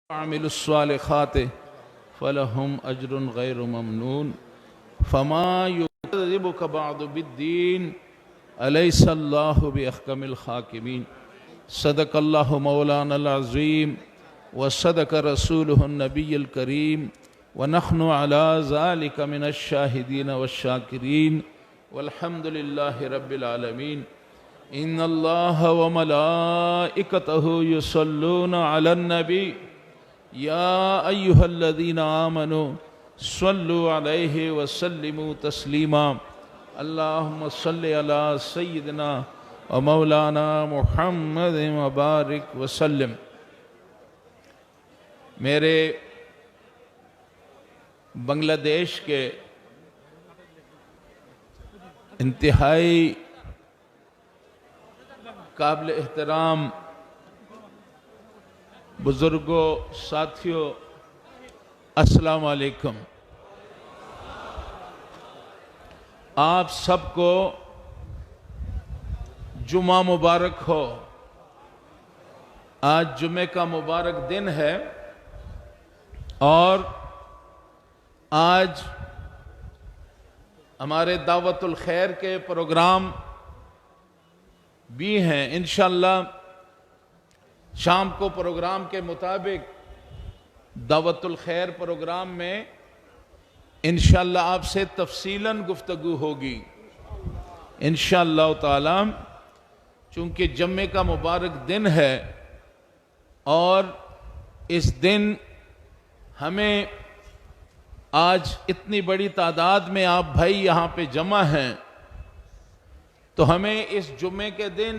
عملوا الصالحات فلهم أجر غير ممنون فما يكذبك بعد بالدين أليس الله بأحكم الحاكمين صدق الله مولانا العظيم وصدق رسوله النبي الكريم ونحن على ذلك من الشاهدين والشاكرين والحمد لله رب العالمين إن الله وملائكته يصلون على النبي يا أيها الذين آمنوا صلوا عليه وسلموا تسليما اللهم صل على سيدنا ومولانا محمد وبارك وسلم. میرے بنگلہ دیش کے انتہائی قابل احترام بزرگوں، ساتھیوں، السلام علیکم. آپ سب کو جمعہ مبارک ہو. آج جمعے کا مبارک دن ہے اور آج ہمارے دعوت الخیر کے پروگرام بھی ہیں. انشاءاللہ شام کو پروگرام کے مطابق دعوت الخیر پروگرام میں انشاءاللہ آپ سے تفصیلاً گفتگو ہوگی انشاءاللہ تعالی. چونکہ جمعے کا مبارک دن ہے اور اس دن ہمیں آج اتنی بڑی تعداد میں آپ بھائی یہاں پہ جمع ہیں تو ہمیں اس جمعے کے دن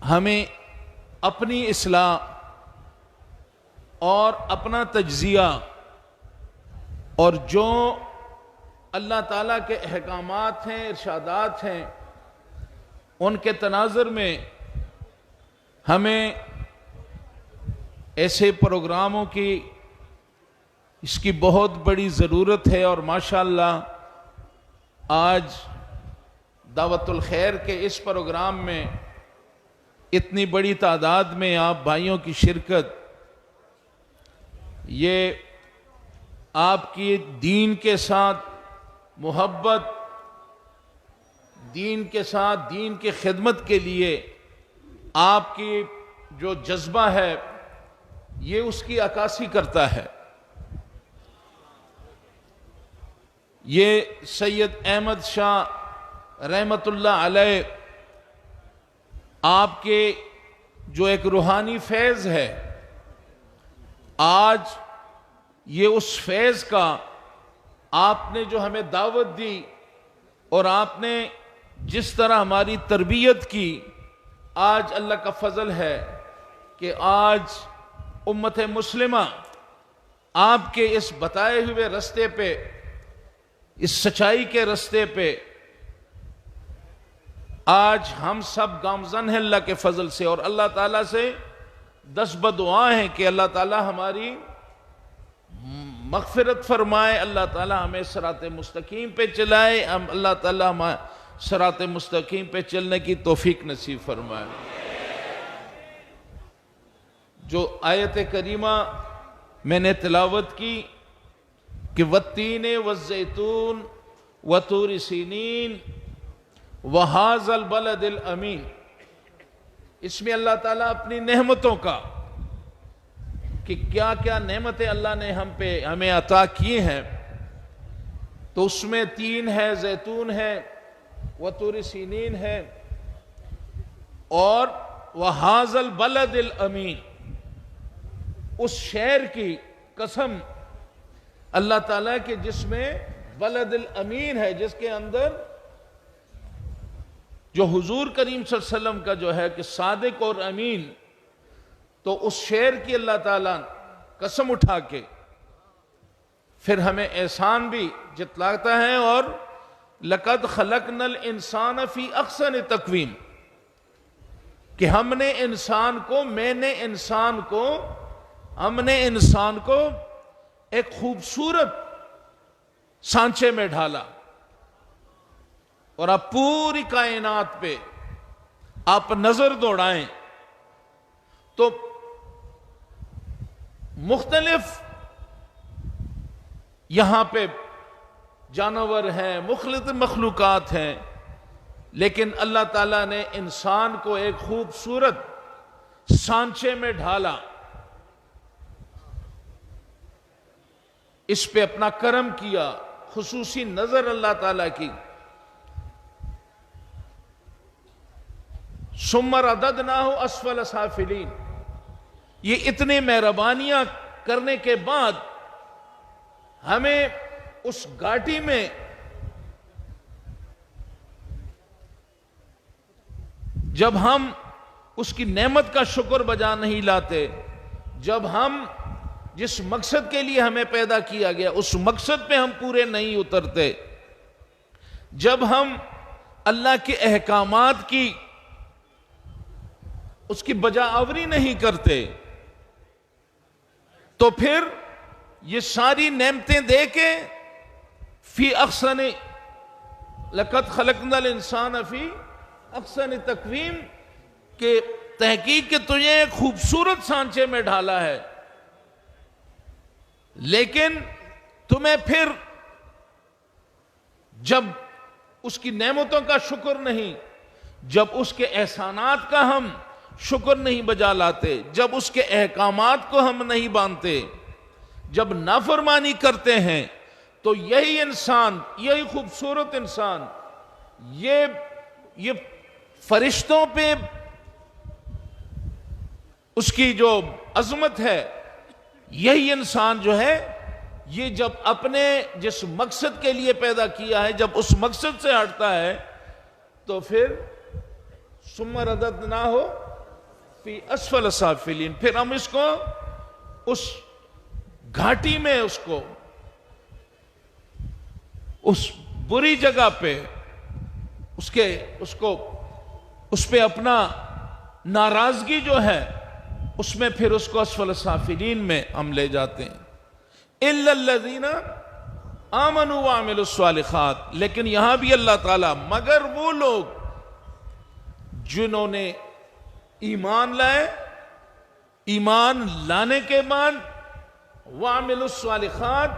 ہمیں اپنی اصلاح اور اپنا تجزیہ اور جو اللہ تعالیٰ کے احکامات ہیں، ارشادات ہیں، ان کے تناظر میں ہمیں ایسے پروگراموں کی اس کی بہت بڑی ضرورت ہے. اور ماشاءاللہ آج دعوت الخیر کے اس پروگرام میں اتنی بڑی تعداد میں آپ بھائیوں کی شرکت، یہ آپ کی دین کے ساتھ محبت، دین کے ساتھ دین کی خدمت کے لیے آپ کی جو جذبہ ہے یہ اس کی عکاسی کرتا ہے. یہ سید احمد شاہ رحمت اللہ علیہ آپ کے جو ایک روحانی فیض ہے، آج یہ اس فیض کا آپ نے جو ہمیں دعوت دی اور آپ نے جس طرح ہماری تربیت کی، آج اللہ کا فضل ہے کہ آج امت مسلمہ آپ کے اس بتائے ہوئے رستے پہ، اس سچائی کے رستے پہ آج ہم سب گامزن ہیں اللہ کے فضل سے. اور اللہ تعالیٰ سے دس بدعائیں ہیں کہ اللہ تعالیٰ ہماری مغفرت فرمائے، اللہ تعالیٰ ہمیں صراط مستقیم پہ چلائے، اللہ تعالیٰ ہمیں صراط مستقیم پہ چلنے کی توفیق نصیب فرمائے. جو آیت کریمہ میں نے تلاوت کی کہ والتین والزیتون وطور سینین وہذا البلد الامین، اس میں اللہ تعالیٰ اپنی نعمتوں کا کہ کیا کیا نعمتیں اللہ نے ہمیں عطا کی ہیں، تو اس میں تین ہے، زیتون ہے، وطور سینین ہے اور وہذا البلد الامین. اس شہر کی قسم اللہ تعالیٰ کے جس میں بلد الامین ہے، جس کے اندر جو حضور کریم صلی اللہ علیہ وسلم کا جو ہے کہ صادق اور امین، تو اس شعر کی اللہ تعالیٰ قسم اٹھا کے پھر ہمیں احسان بھی جتلاتا ہے. اور لَقَدْ خَلَقْنَا الْإِنسَانَ فِي أَحْسَنِ تَقْوِيمٍ، کہ ہم نے انسان کو ایک خوبصورت سانچے میں ڈھالا. اور آپ پوری کائنات پہ آپ نظر دوڑائیں تو مختلف یہاں پہ جانور ہیں، مختلف مخلوقات ہیں، لیکن اللہ تعالیٰ نے انسان کو ایک خوبصورت سانچے میں ڈھالا، اس پہ اپنا کرم کیا، خصوصی نظر اللہ تعالیٰ کی. ثم رددناہ اسفل سافلین. یہ اتنے مہربانیاں کرنے کے بعد ہمیں اس گھاٹی میں جب ہم اس کی نعمت کا شکر بجا نہیں لاتے، جب ہم جس مقصد کے لیے ہمیں پیدا کیا گیا اس مقصد پہ ہم پورے نہیں اترتے، جب ہم اللہ کے احکامات کی اس کی بجا آوری نہیں کرتے، تو پھر یہ ساری نعمتیں دے کے فی احسن لقد خلقنا الانسان فی احسن تقویم کہ تحقیق کہ تجھے ایک خوبصورت سانچے میں ڈھالا ہے، لیکن تمہیں پھر جب اس کی نعمتوں کا شکر نہیں، جب اس کے احسانات کا ہم شکر نہیں بجا لاتے، جب اس کے احکامات کو ہم نہیں باندھتے، جب نافرمانی کرتے ہیں، تو یہی انسان، یہی خوبصورت انسان، یہ فرشتوں پہ اس کی جو عظمت ہے، یہی انسان جو ہے یہ جب اپنے جس مقصد کے لیے پیدا کیا ہے جب اس مقصد سے ہٹتا ہے تو پھر ثم رددناہ فی اسفل سافلین، پھر ہم اس کو اس گھاٹی میں اس بری جگہ پہ اس پہ اپنا ناراضگی جو ہے اس میں پھر اس کو اسفل سافلین میں ہم لے جاتے ہیں. الا الذین آمنوا وعملوا الصالحات. لیکن یہاں بھی اللہ تعالیٰ مگر وہ لوگ جنہوں نے ایمان لائے، ایمان لانے کے بعد وعملوا الصالحات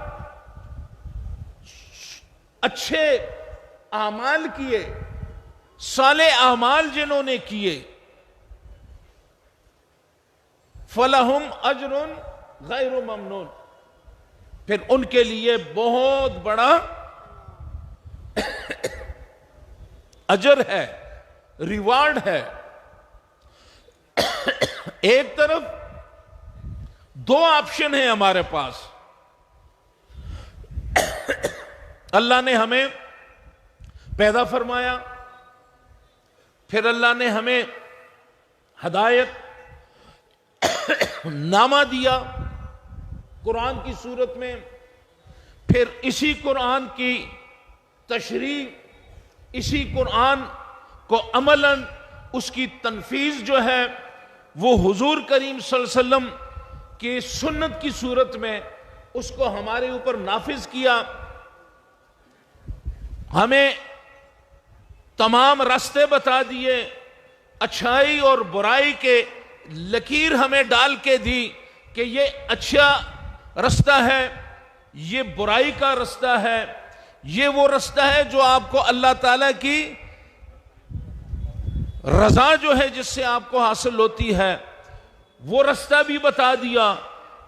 اچھے اعمال کیے، صالح اعمال جنہوں نے کیے، فَلَهُمْ أَجْرٌ غَيْرُ مَمْنُونَ، پھر ان کے لیے بہت بڑا اجر ہے، ریوارڈ ہے. ایک طرف دو آپشن ہیں ہمارے پاس. اللہ نے ہمیں پیدا فرمایا، پھر اللہ نے ہمیں ہدایت نامہ دیا قرآن کی صورت میں، پھر اسی قرآن کی تشریح، اسی قرآن کو عملاً اس کی تنفیذ جو ہے وہ حضور کریم صلی اللہ علیہ وسلم کی سنت کی صورت میں اس کو ہمارے اوپر نافذ کیا. ہمیں تمام راستے بتا دیے، اچھائی اور برائی کے لکیر ہمیں ڈال کے دی کہ یہ اچھا رستہ ہے، یہ برائی کا رستہ ہے، یہ وہ رستہ ہے جو آپ کو اللہ تعالیٰ کی رضا جو ہے جس سے آپ کو حاصل ہوتی ہے، وہ رستہ بھی بتا دیا،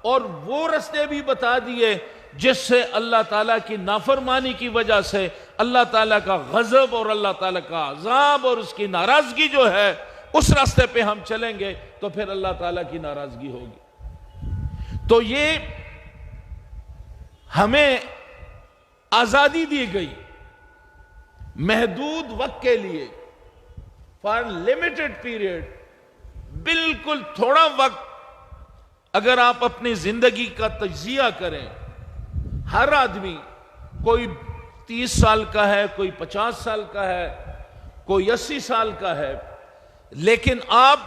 اور وہ رستے بھی بتا دیے جس سے اللہ تعالیٰ کی نافرمانی کی وجہ سے اللہ تعالیٰ کا غضب اور اللہ تعالیٰ کا عذاب اور اس کی ناراضگی جو ہے اس راستے پہ ہم چلیں گے تو پھر اللہ تعالیٰ کی ناراضگی ہوگی. تو یہ ہمیں آزادی دی گئی محدود وقت کے لیے، فار لمیٹڈ پیریڈ، بالکل تھوڑا وقت. اگر آپ اپنی زندگی کا تجزیہ کریں، ہر آدمی کوئی 30 سال کا ہے، کوئی 50 سال کا ہے، کوئی 80 سال کا ہے، لیکن آپ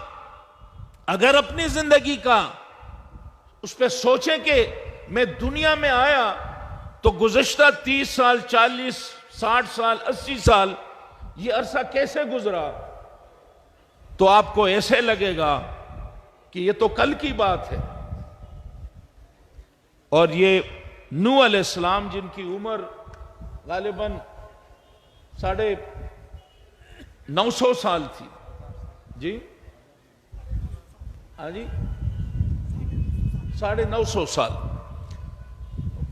اگر اپنی زندگی کا اس پہ سوچیں کہ میں دنیا میں آیا تو گزشتہ 30 سال، 40، 60 سال، 80 سال یہ عرصہ کیسے گزرا، تو آپ کو ایسے لگے گا کہ یہ تو کل کی بات ہے، اور یہ نوح علیہ السلام جن کی عمر غالباً 950 سال تھی، جی ہاں جی 950 سال،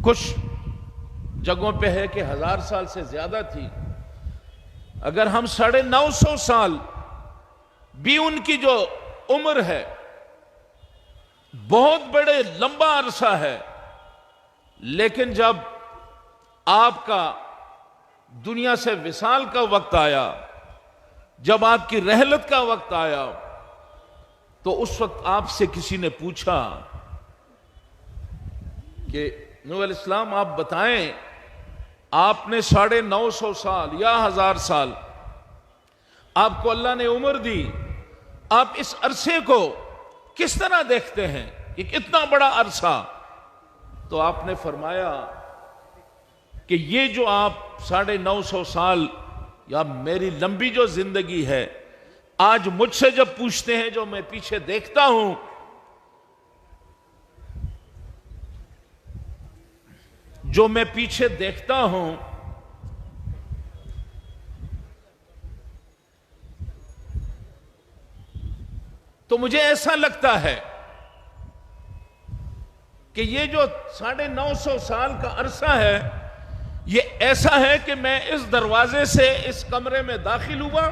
کچھ جگہوں پہ ہے کہ 1000 سال سے زیادہ تھی۔ اگر ہم 950 سال بھی ان کی جو عمر ہے، بہت بڑے لمبا عرصہ ہے، لیکن جب آپ کا دنیا سے وصال کا وقت آیا، جب آپ کی رحلت کا وقت آیا، تو اس وقت آپ سے کسی نے پوچھا کہ نوح علیہ السلام آپ بتائیں، آپ نے 950 سال یا 1000 سال آپ کو اللہ نے عمر دی، آپ اس عرصے کو کس طرح دیکھتے ہیں، ایک اتنا بڑا عرصہ؟ تو آپ نے فرمایا کہ یہ جو آپ 950 سال یا میری لمبی جو زندگی ہے، آج مجھ سے جب پوچھتے ہیں، جو میں پیچھے دیکھتا ہوں، تو مجھے ایسا لگتا ہے کہ یہ جو 950 سال کا عرصہ ہے، یہ ایسا ہے کہ میں اس دروازے سے اس کمرے میں داخل ہوا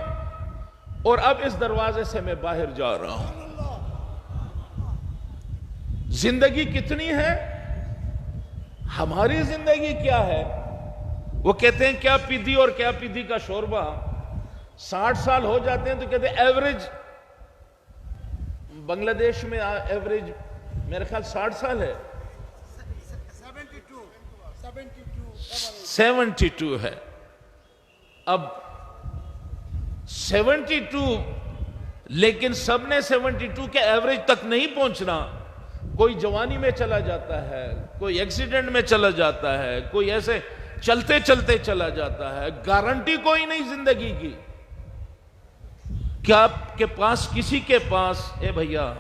اور اب اس دروازے سے میں باہر جا رہا ہوں۔ زندگی کتنی ہے؟ ہماری زندگی کیا ہے؟ وہ کہتے ہیں کیا پیدی اور کیا پیدی کا شوربہ، 60 سال ہو جاتے ہیں تو کہتے ہیں ایوریج بنگلہ دیش میں ایوریج میرے خیال 60 سال ہے، 72 ہے۔ اب 72، لیکن سب نے 72 کے ایوریج تک نہیں پہنچنا۔ کوئی جوانی میں چلا جاتا ہے، کوئی ایکسیڈنٹ میں چلا جاتا ہے، کوئی ایسے چلتے چلتے چلا جاتا ہے، گارنٹی کوئی نہیں زندگی کی۔ کیا آپ کے پاس کسی کے پاس اے بھیا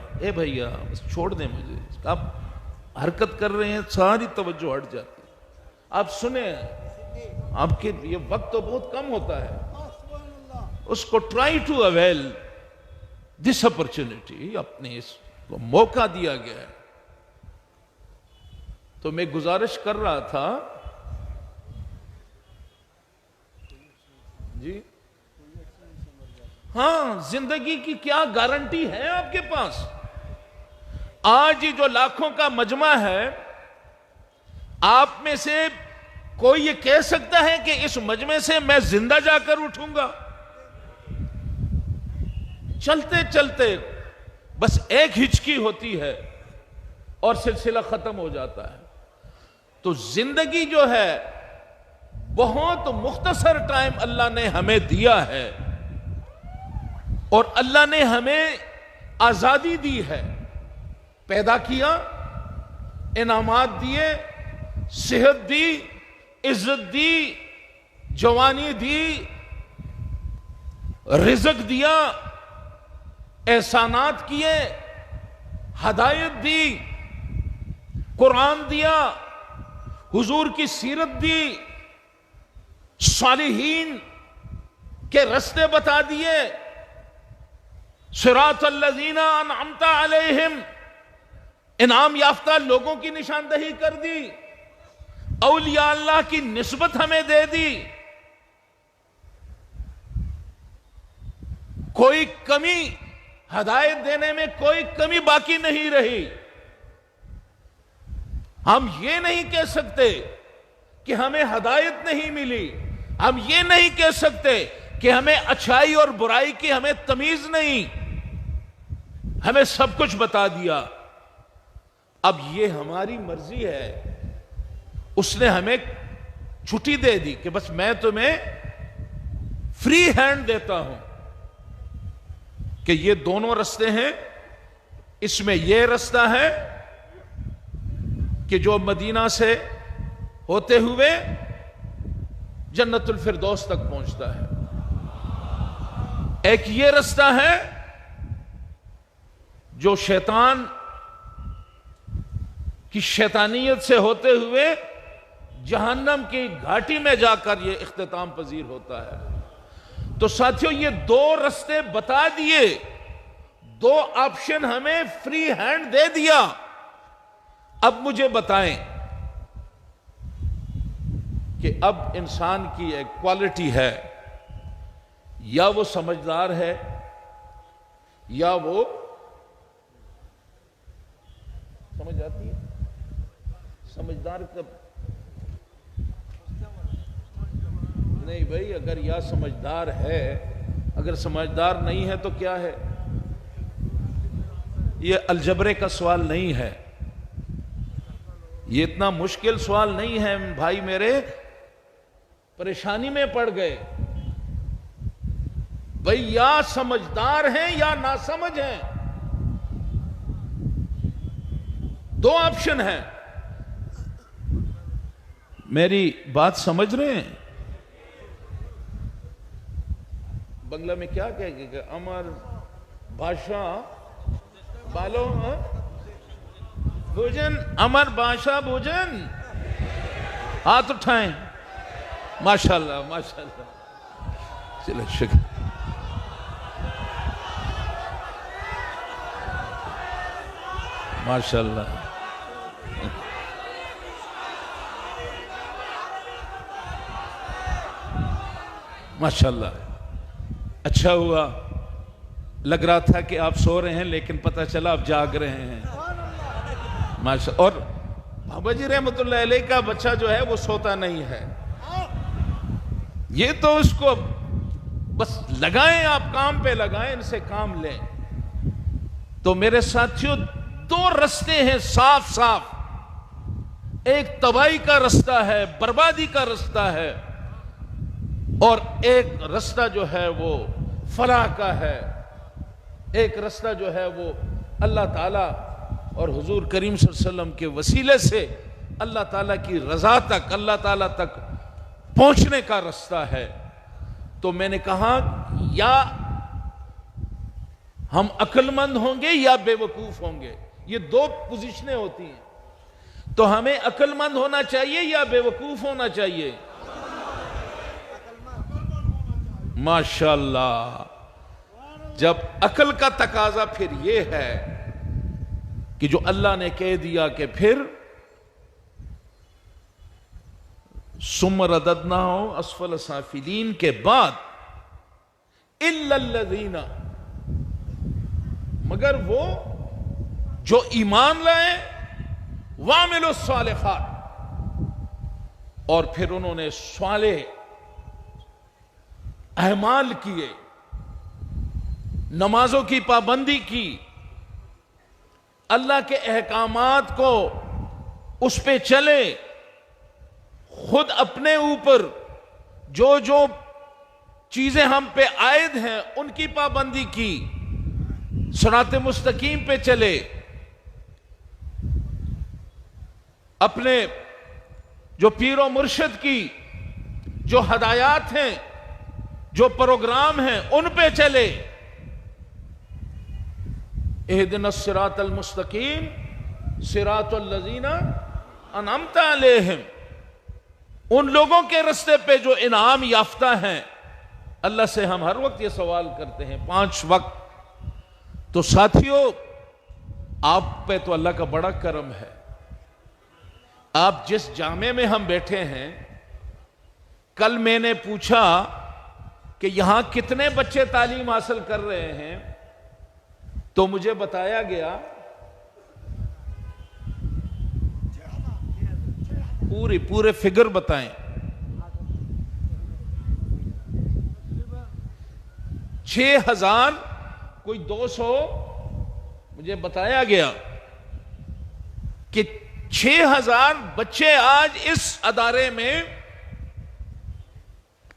بس چھوڑ دیں مجھے، آپ حرکت کر رہے ہیں، ساری توجہ ہٹ جاتی ہے۔ آپ سنیں، آپ کے یہ وقت تو بہت کم ہوتا ہے، اس کو try to avail this opportunity, اپنے اس کو موقع دیا گیا ہے۔ تو میں گزارش کر رہا تھا جی، ہاں زندگی کی کیا گارنٹی ہے آپ کے پاس؟ آج جو لاکھوں کا مجمع ہے، آپ میں سے کوئی یہ کہہ سکتا ہے کہ اس مجمع سے میں زندہ جا کر اٹھوں گا؟ چلتے چلتے بس ایک ہچکی ہوتی ہے اور سلسلہ ختم ہو جاتا ہے۔ تو زندگی جو ہے بہت مختصر ٹائم اللہ نے ہمیں دیا ہے، اور اللہ نے ہمیں آزادی دی ہے، پیدا کیا، انعامات دیے، صحت دی، عزت دی، جوانی دی، رزق دیا، احسانات کیے، ہدایت دی، قرآن دیا، حضور کی سیرت دی، صالحین کے رستے بتا دیے، صراط الذین انعمت علیہم، انعام یافتہ لوگوں کی نشاندہی کر دی، اولیاء اللہ کی نسبت ہمیں دے دی، کوئی کمی ہدایت دینے میں کوئی کمی باقی نہیں رہی۔ ہم یہ نہیں کہہ سکتے کہ ہمیں ہدایت نہیں ملی، ہم یہ نہیں کہہ سکتے کہ ہمیں اچھائی اور برائی کی ہمیں تمیز نہیں، ہمیں سب کچھ بتا دیا۔ اب یہ ہماری مرضی ہے، اس نے ہمیں چھٹی دے دی کہ بس میں تمہیں فری ہینڈ دیتا ہوں کہ یہ دونوں رستے ہیں۔ اس میں یہ رستہ ہے کہ جو مدینہ سے ہوتے ہوئے جنت الفردوس تک پہنچتا ہے، ایک یہ رستہ ہے جو شیطان کی شیطانیت سے ہوتے ہوئے جہنم کی گھاٹی میں جا کر یہ اختتام پذیر ہوتا ہے۔ تو ساتھیوں، یہ دو رستے بتا دیے، دو آپشن ہمیں فری ہینڈ دے دیا۔ اب مجھے بتائیں کہ اب انسان کی ایک کوالٹی ہے، یا وہ سمجھدار ہے یا وہ سمجھ آتی ہے سمجھدار کب نہیں بھائی، اگر یا سمجھدار ہے، اگر سمجھدار نہیں ہے تو کیا ہے؟ یہ الجبرے کا سوال نہیں ہے، یہ اتنا مشکل سوال نہیں ہے بھائی میرے، پریشانی میں پڑ گئے بھائی، یا سمجھدار ہیں یا ناسمجھ ہیں، دو آپشن ہیں۔ میری بات سمجھ رہے ہیں؟ بنگلہ میں کیا کہے گی کہ امر بادشاہ بالو بھوجن، امر بادشاہ بھوجن، ہاتھ اٹھائیں۔ ماشاءاللہ ماشاءاللہ، چلو شکر۔ ماشاءاللہ، ماشاءاللہ، اچھا ہوا، لگ رہا تھا کہ آپ سو رہے ہیں لیکن پتہ چلا آپ جاگ رہے ہیں۔ اور بابا جی رحمت اللہ علیہ کا بچہ جو ہے وہ سوتا نہیں ہے، یہ تو اس کو بس لگائیں، آپ کام پہ لگائیں، ان سے کام لیں۔ تو میرے ساتھیوں، دو رستے ہیں صاف صاف، ایک تباہی کا رستہ ہے، بربادی کا رستہ ہے، اور ایک رستہ جو ہے وہ فلاح کا ہے، ایک رستہ جو ہے وہ اللہ تعالیٰ اور حضور کریم صلی اللہ علیہ وسلم کے وسیلے سے اللہ تعالیٰ کی رضا تک، اللہ تعالیٰ تک پہنچنے کا رستہ ہے۔ تو میں نے کہا یا ہم عقل مند ہوں گے یا بے وقوف ہوں گے، یہ دو پوزیشنیں ہوتی ہیں۔ تو ہمیں عقل مند ہونا چاہیے یا بے وقوف ہونا چاہیے؟ ماشاءاللہ، جب عقل کا تقاضا پھر یہ ہے کہ جو اللہ نے کہہ دیا کہ پھر ثم رددناہ اسفل سافلین کے بعد الا الذین، مگر وہ جو ایمان لائے، وعملوا الصالحات، اور پھر انہوں نے صالح اعمال کیے، نمازوں کی پابندی کی، اللہ کے احکامات کو اس پہ چلے، خود اپنے اوپر جو جو چیزیں ہم پہ عائد ہیں ان کی پابندی کی، صراط مستقیم پہ چلے، اپنے جو پیر و مرشد کی جو ہدایات ہیں، جو پروگرام ہیں ان پہ چلے۔ اہدنا الصراط المستقیم صراط الذین انعمت علیہم، ان لوگوں کے رستے پہ جو انعام یافتہ ہیں۔ اللہ سے ہم ہر وقت یہ سوال کرتے ہیں، 5 وقت۔ تو ساتھیوں، آپ پہ تو اللہ کا بڑا کرم ہے، آپ جس جامع میں ہم بیٹھے ہیں، کل میں نے پوچھا کہ یہاں کتنے بچے تعلیم حاصل کر رہے ہیں، تو مجھے بتایا گیا پورے فگر بتائیں، 6000 کوئی 200، مجھے بتایا گیا کہ 6000 بچے آج اس ادارے میں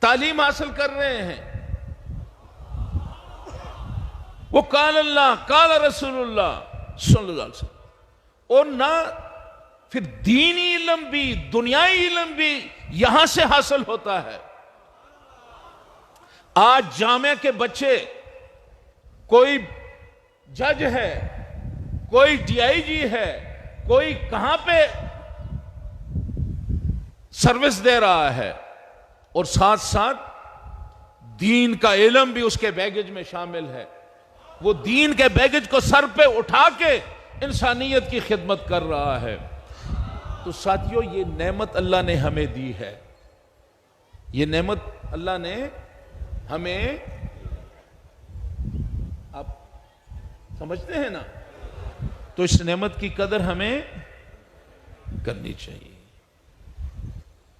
تعلیم حاصل کر رہے ہیں۔ وہ قال اللہ قال رسول اللہ صلی اللہ علیہ وسلم، اور نہ پھر دینی علم بھی دنیائی علم بھی یہاں سے حاصل ہوتا ہے۔ آج جامعہ کے بچے، کوئی جج ہے، کوئی ڈی آئی جی ہے، کوئی کہاں پہ سروس دے رہا ہے، اور ساتھ ساتھ دین کا علم بھی اس کے بیگیج میں شامل ہے. وہ دین کے بیگیج کو سر پہ اٹھا کے انسانیت کی خدمت کر رہا ہے. تو ساتھیوں، یہ نعمت اللہ نے ہمیں دی ہے، یہ نعمت اللہ نے ہمیں، آپ سمجھتے ہیں نا؟ تو اس نعمت کی قدر ہمیں کرنی چاہیے.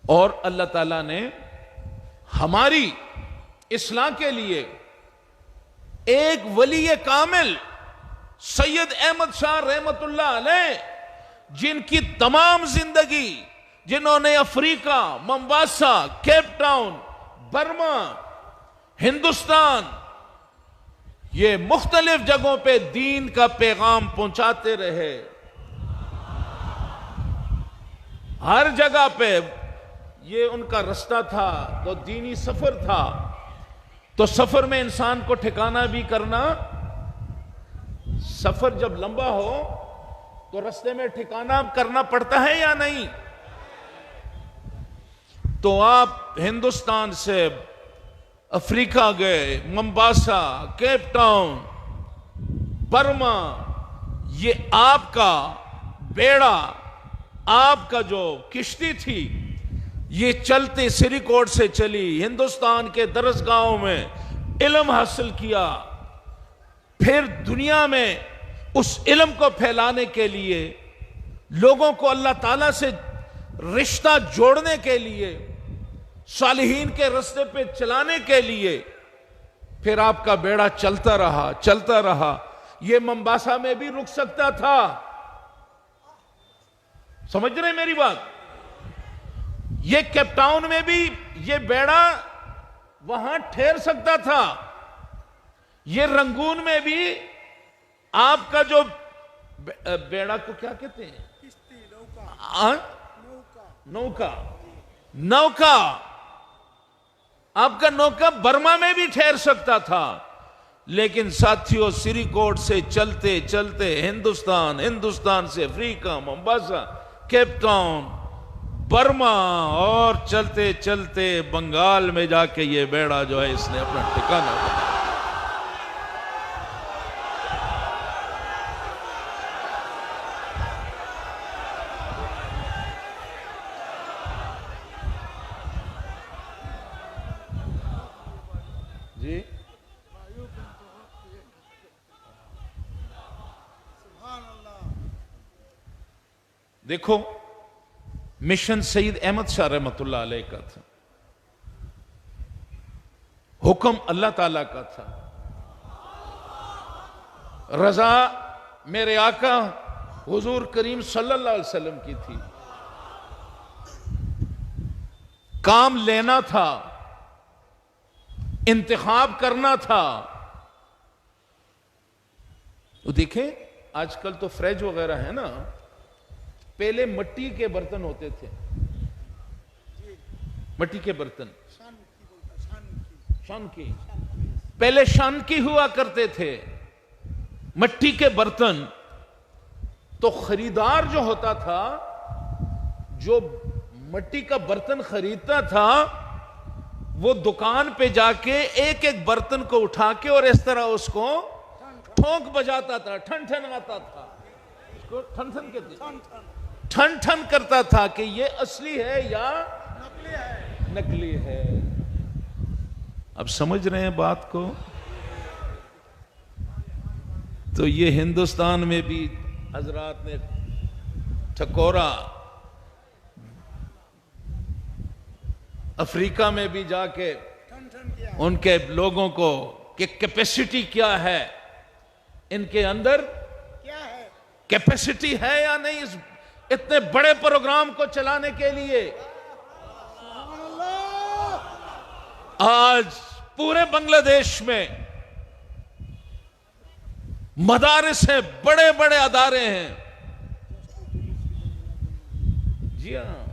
اور اللہ تعالیٰ نے ہماری اصلاح کے لیے ایک ولی کامل سید احمد شاہ رحمت اللہ علیہ، جن کی تمام زندگی، جنہوں نے افریقہ، Mombasa, Cape Town, Burma, Hindustan, یہ مختلف جگہوں پہ دین کا پیغام پہنچاتے رہے. ہر جگہ پہ یہ ان کا رستہ تھا، تو دینی سفر تھا. تو سفر میں انسان کو ٹھکانہ بھی کرنا، سفر جب لمبا ہو تو رستے میں ٹھکانہ کرنا پڑتا ہے یا نہیں؟ تو آپ ہندوستان سے افریقہ گئے، ممباسا، کیپ ٹاؤن، برما، یہ آپ کا بیڑا، آپ کا جو کشتی تھی، یہ چلتے سری کوٹ سے چلی، ہندوستان کے درسگاہوں میں علم حاصل کیا، پھر دنیا میں اس علم کو پھیلانے کے لیے، لوگوں کو اللہ تعالیٰ سے رشتہ جوڑنے کے لیے، صالحین کے رستے پہ چلانے کے لیے، پھر آپ کا بیڑا چلتا رہا چلتا رہا. یہ ممباسا میں بھی رک سکتا تھا، سمجھ رہے میری بات؟ یہ کیپ ٹاؤن میں بھی یہ بیڑا وہاں ٹھہر سکتا تھا. یہ رنگون میں بھی آپ کا جو بیڑا کو کیا کہتے ہیں؟ نوکا، آپ کا نوکا برما میں بھی ٹھہر سکتا تھا. لیکن ساتھیوں، سری کوٹ سے چلتے چلتے ہندوستان سے افریقہ، ممباسا، کیپ ٹاؤن، برما، اور چلتے چلتے بنگال میں جا کے یہ بیڑا جو ہے اس نے اپنا ٹھکانہ بنایا. جی دیکھو، مشن سید احمد شاہ رحمت اللہ علیہ کا تھا، حکم اللہ تعالیٰ کا تھا، رضا میرے آقا حضور کریم صلی اللہ علیہ وسلم کی تھی. کام لینا تھا، انتخاب کرنا تھا. تو دیکھیں آج کل تو فریج وغیرہ ہے نا، پہلے مٹی کے برتن ہوتے تھے، مٹی کے برتن، شان کی، پہلے شان کی ہوا کرتے تھے مٹی کے برتن. تو خریدار جو ہوتا تھا، جو مٹی کا برتن خریدتا تھا، وہ دکان پہ جا کے ایک ایک برتن کو اٹھا کے اور اس طرح اس کو ٹھونک بجاتا تھا، ٹھن ٹھن آتا تھا، اس کو ٹھن ٹھن کہتے ہیں، ٹھن ٹھن کرتا تھا کہ یہ اصلی ہے یا نقلی ہے. اب سمجھ رہے ہیں بات کو؟ تو یہ ہندوستان میں بھی حضرات نے ٹھکورا، افریقہ میں بھی جا کے ان کے لوگوں کو کہ کیپیسٹی کیا ہے، ان کے اندر کیپیسٹی ہے یا نہیں اس اتنے بڑے پروگرام کو چلانے کے لیے. آج پورے بنگلہ دیش میں مدارس ہیں، بڑے بڑے ادارے ہیں. جی ہاں،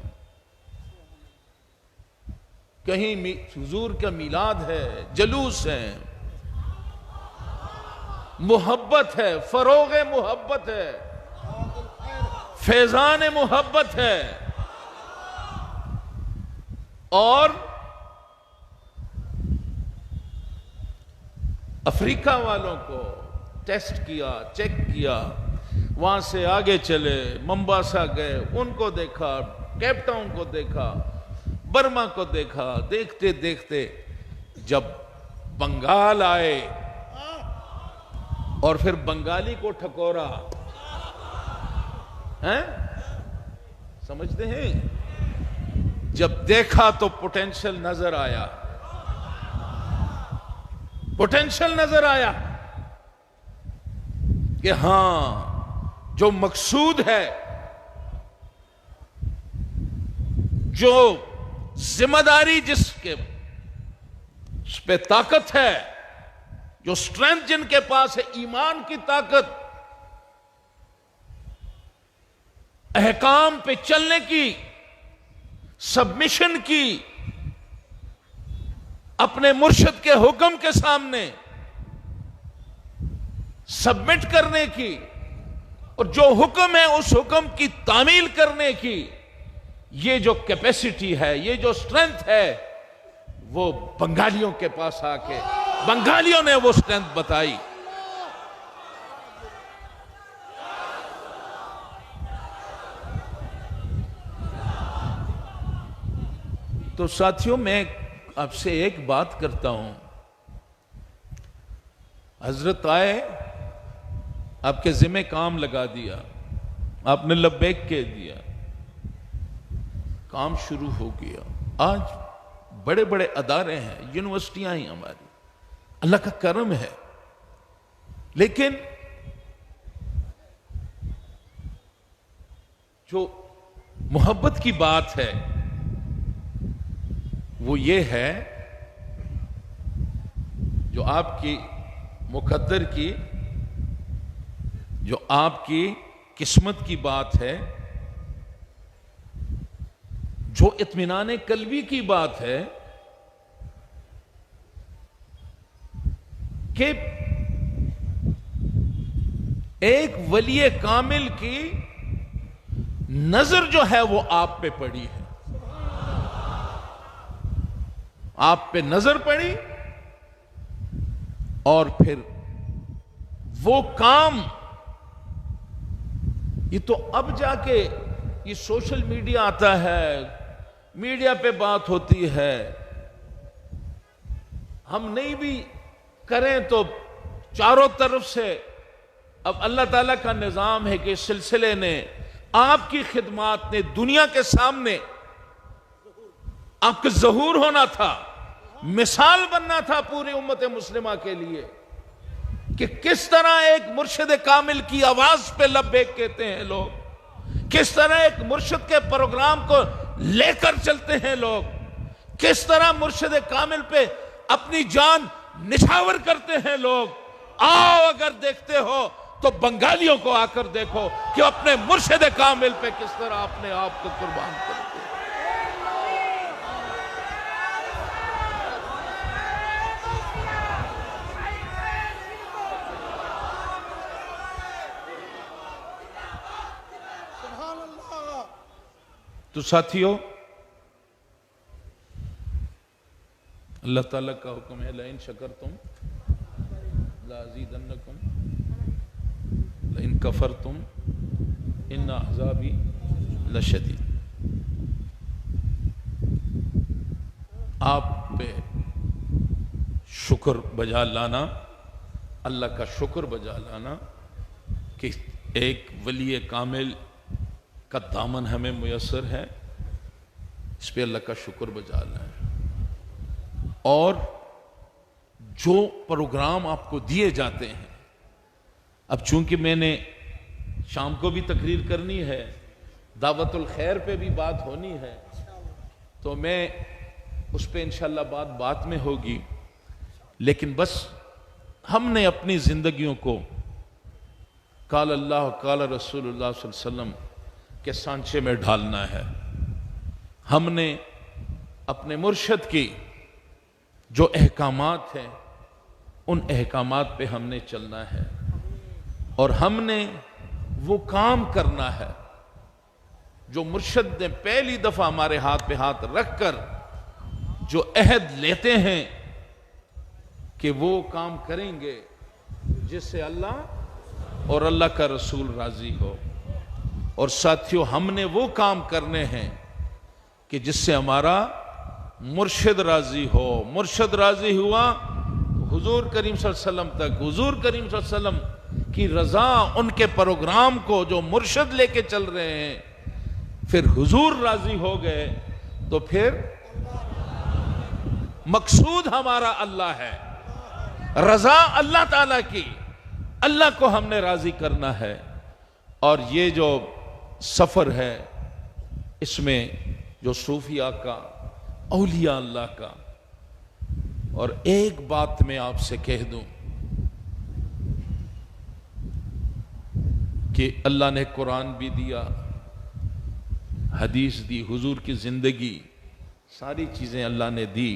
کہیں حضور کا میلاد ہے، جلوس ہیں، محبت ہے، فروغ محبت ہے، فیضان محبت ہے. اور افریقہ والوں کو ٹیسٹ کیا، چیک کیا، وہاں سے آگے چلے، ممباسا گئے، ان کو دیکھا، کیپ ٹاؤن کو دیکھا، برما کو دیکھا. دیکھتے دیکھتے جب بنگال آئے اور پھر بنگالی کو ٹھکورا، سمجھتے ہیں؟ جب دیکھا تو پوٹینشل نظر آیا، پوٹینشل نظر آیا کہ ہاں جو مقصود ہے، جو ذمہ داری جس کے اس پہ طاقت ہے، جو سٹرینتھ جن کے پاس ہے، ایمان کی طاقت، احکام پہ چلنے کی، سبمیشن کی، اپنے مرشد کے حکم کے سامنے سبمٹ کرنے کی، اور جو حکم ہے اس حکم کی تعمیل کرنے کی، یہ جو کیپیسٹی ہے، یہ جو سٹرینتھ ہے، وہ بنگالیوں کے پاس آ کے بنگالیوں نے وہ سٹرینتھ بتائی. تو ساتھیوں، میں آپ سے ایک بات کرتا ہوں. حضرت آئے، آپ کے ذمہ کام لگا دیا، آپ نے لبیک کہہ دیا، کام شروع ہو گیا. آج بڑے بڑے ادارے ہیں، یونیورسٹیاں ہی ہماری، اللہ کا کرم ہے. لیکن جو محبت کی بات ہے وہ یہ ہے، جو آپ کی مقدر کی، جو آپ کی قسمت کی بات ہے، جو اطمینان قلبی کی بات ہے، کہ ایک ولی کامل کی نظر جو ہے وہ آپ پہ پڑی ہے، آپ پہ نظر پڑی، اور پھر وہ کام، یہ تو اب جا کے یہ سوشل میڈیا آتا ہے، میڈیا پہ بات ہوتی ہے، ہم نہیں بھی کریں تو چاروں طرف سے اب اللہ تعالیٰ کا نظام ہے کہ اس سلسلے نے، آپ کی خدمات نے دنیا کے سامنے آپ کا ظہور ہونا تھا، مثال بننا تھا پوری امت مسلمہ کے لیے، کہ کس طرح ایک مرشد کامل کی آواز پہ لبیک کہتے ہیں لوگ، کس طرح ایک مرشد کے پروگرام کو لے کر چلتے ہیں لوگ، کس طرح مرشد کامل پہ اپنی جان نچھاور کرتے ہیں لوگ. آؤ اگر دیکھتے ہو تو بنگالیوں کو آ کر دیکھو کہ اپنے مرشد کامل پہ کس طرح اپنے آپ کو قربان کرتے ہیں. تو ساتھیو، اللہ تعالیٰ کا حکم ہے لَإِن شَكَرْتُمْ لَأَزِيدَنَّكُمْ لَإِن كَفَرْتُمْ إِنَّ عَذَابِي لَشَدِيدٌ. آپ پہ شکر بجا لانا، اللہ کا شکر بجا لانا کہ ایک ولی کامل کا دامن ہمیں میسر ہے، اس پہ اللہ کا شکر بجا لانا ہے. اور جو پروگرام آپ کو دیے جاتے ہیں، اب چونکہ میں نے شام کو بھی تقریر کرنی ہے، دعوت الخیر پہ بھی بات ہونی ہے، تو میں اس پہ انشاءاللہ بات میں ہوگی. لیکن بس ہم نے اپنی زندگیوں کو قال اللہ قال رسول اللہ صلی اللہ علیہ وسلم کے سانچے میں ڈھالنا ہے. ہم نے اپنے مرشد کی جو احکامات ہیں ان احکامات پہ ہم نے چلنا ہے. اور ہم نے وہ کام کرنا ہے جو مرشد نے پہلی دفعہ ہمارے ہاتھ پہ ہاتھ رکھ کر جو عہد لیتے ہیں کہ وہ کام کریں گے جس سے اللہ اور اللہ کا رسول راضی ہو. اور ساتھیوں، ہم نے وہ کام کرنے ہیں کہ جس سے ہمارا مرشد راضی ہو. مرشد راضی ہوا تو حضور کریم صلی اللہ علیہ وسلم تک، حضور کریم صلی اللہ علیہ وسلم کی رضا، ان کے پروگرام کو جو مرشد لے کے چل رہے ہیں، پھر حضور راضی ہو گئے تو پھر مقصود ہمارا اللہ ہے، رضا اللہ تعالیٰ کی، اللہ کو ہم نے راضی کرنا ہے. اور یہ جو سفر ہے اس میں جو صوفیاء کا، اولیاء اللہ کا، اور ایک بات میں آپ سے کہہ دوں کہ اللہ نے قرآن بھی دیا، حدیث دی، حضور کی زندگی، ساری چیزیں اللہ نے دی.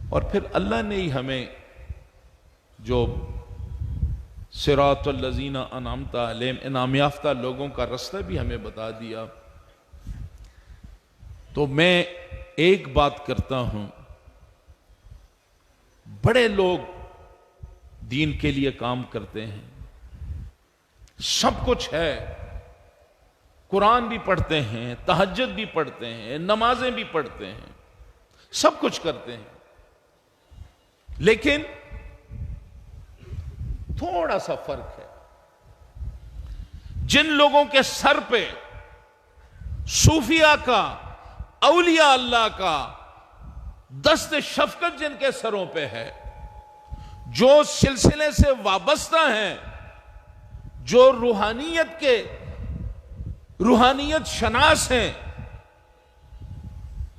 اور پھر اللہ نے ہی ہمیں جو صراط الذین انعمت علیہم، انعام یافتہ لوگوں کا رستہ بھی ہمیں بتا دیا. تو میں ایک بات کرتا ہوں، بڑے لوگ دین کے لیے کام کرتے ہیں، سب کچھ ہے، قرآن بھی پڑھتے ہیں، تہجد بھی پڑھتے ہیں، نمازیں بھی پڑھتے ہیں، سب کچھ کرتے ہیں، لیکن تھوڑا سا فرق ہے. جن لوگوں کے سر پہ صوفیاء کا، اولیاء اللہ کا دست شفقت جن کے سروں پہ ہے، جو سلسلے سے وابستہ ہیں، جو روحانیت شناس ہیں،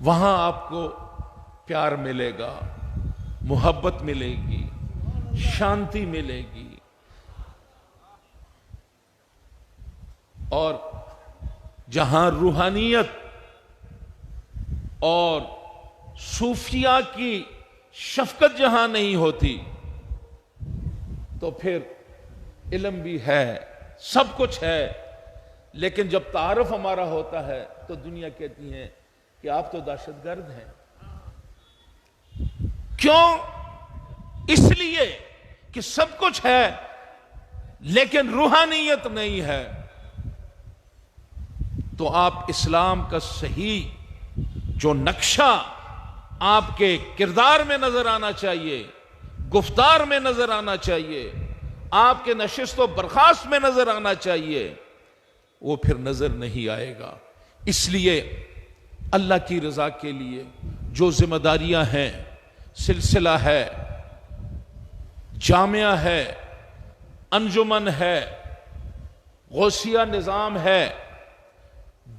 وہاں آپ کو پیار ملے گا، محبت ملے گی، شانتی ملے گی. اور جہاں روحانیت اور صوفیاء کی شفقت جہاں نہیں ہوتی تو پھر علم بھی ہے، سب کچھ ہے، لیکن جب تعارف ہمارا ہوتا ہے تو دنیا کہتی ہے کہ آپ تو دہشت گرد ہیں. کیوں؟ اس لیے کہ سب کچھ ہے لیکن روحانیت نہیں ہے. تو آپ اسلام کا صحیح جو نقشہ آپ کے کردار میں نظر آنا چاہیے، گفتار میں نظر آنا چاہیے، آپ کے نشست و برخاست میں نظر آنا چاہیے، وہ پھر نظر نہیں آئے گا. اس لیے اللہ کی رضا کے لیے جو ذمہ داریاں ہیں، سلسلہ ہے، جامعہ ہے، انجمن ہے، غوثیہ نظام ہے،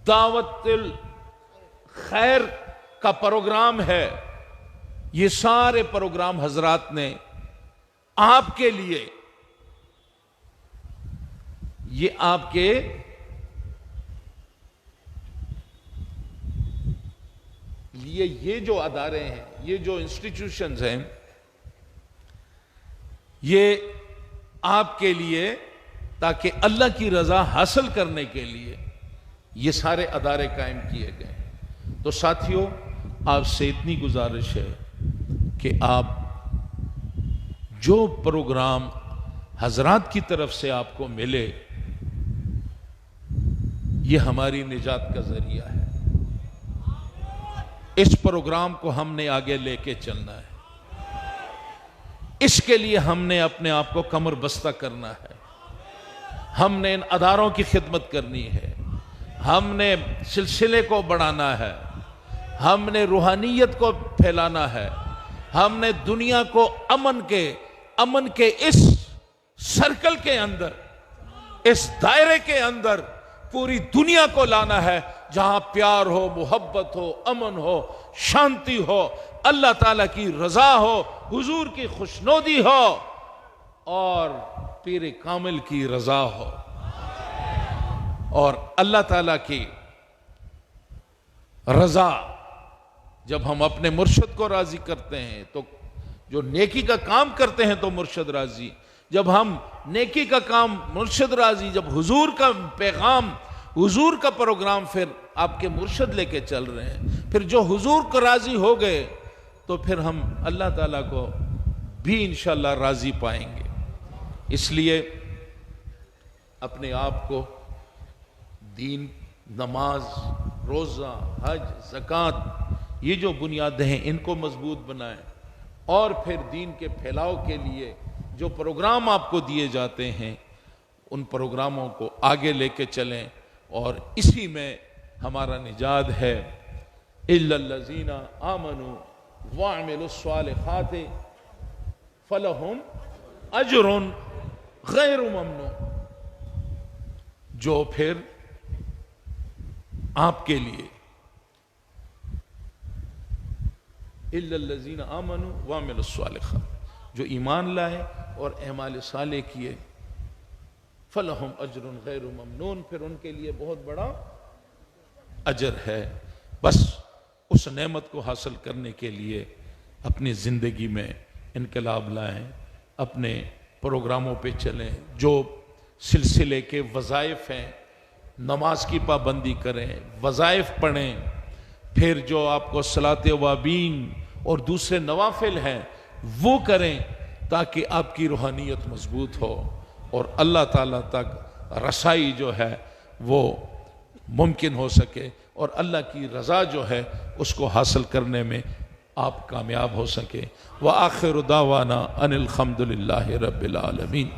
دعوت الخیر کا پروگرام ہے، یہ سارے پروگرام حضرات نے آپ کے لیے، یہ آپ کے لیے، یہ جو ادارے ہیں، یہ جو انسٹیٹیوشنز ہیں، یہ آپ کے لیے، تاکہ اللہ کی رضا حاصل کرنے کے لیے یہ سارے ادارے قائم کیے گئے. تو ساتھیوں، آپ سے اتنی گزارش ہے کہ آپ جو پروگرام حضرات کی طرف سے آپ کو ملے، یہ ہماری نجات کا ذریعہ ہے. اس پروگرام کو ہم نے آگے لے کے چلنا ہے. اس کے لیے ہم نے اپنے آپ کو کمر بستہ کرنا ہے. ہم نے ان اداروں کی خدمت کرنی ہے، ہم نے سلسلے کو بڑھانا ہے، ہم نے روحانیت کو پھیلانا ہے، ہم نے دنیا کو امن کے اس سرکل کے اندر، اس دائرے کے اندر پوری دنیا کو لانا ہے، جہاں پیار ہو، محبت ہو، امن ہو، شانتی ہو، اللہ تعالیٰ کی رضا ہو، حضور کی خوشنودی ہو، اور پیر کامل کی رضا ہو. اور اللہ تعالیٰ کی رضا، جب ہم اپنے مرشد کو راضی کرتے ہیں تو جو نیکی کا کام کرتے ہیں تو مرشد راضی، جب ہم نیکی کا کام مرشد راضی، جب حضور کا پیغام، حضور کا پروگرام پھر آپ کے مرشد لے کے چل رہے ہیں، پھر جو حضور کو راضی ہو گئے تو پھر ہم اللہ تعالیٰ کو بھی انشاءاللہ راضی پائیں گے۔ اس لیے اپنے آپ کو دین، نماز، روزہ، حج، زکوٰۃ، یہ جو بنیادیں ہیں ان کو مضبوط بنائیں، اور پھر دین کے پھیلاؤ کے لیے جو پروگرام آپ کو دیے جاتے ہیں ان پروگراموں کو آگے لے کے چلیں، اور اسی میں ہمارا نجات ہے۔ إِلَّا الَّذِينَ آمَنُوا وَعَمِلُوا الصَّالِحَاتِ فَلَهُمْ أَجْرٌ غَيْرُ مَمْنُونٍ، جو پھر آپ کے لیے إِلَّا الَّذِينَ آمَنُوا وَعَمِلُوا الصَّالِحَاتِ، جو ایمان لائے اور اعمال صالح کیے، فَلَهُمْ أَجْرٌ غَيْرُ مَمْنُونٍ، پھر ان کے لیے بہت بڑا اجر ہے۔ بس اس نعمت کو حاصل کرنے کے لیے اپنی زندگی میں انقلاب لائیں، اپنے پروگراموں پہ چلیں، جو سلسلے کے وظائف ہیں نماز کی پابندی کریں، وظائف پڑھیں، پھر جو آپ کو صلاۃ اوابین اور دوسرے نوافل ہیں وہ کریں، تاکہ آپ کی روحانیت مضبوط ہو اور اللہ تعالیٰ تک رسائی جو ہے وہ ممکن ہو سکے، اور اللہ کی رضا جو ہے اس کو حاصل کرنے میں آپ کامیاب ہو سکے۔ وآخر دعوانا ان الحمد للہ رب العالمین۔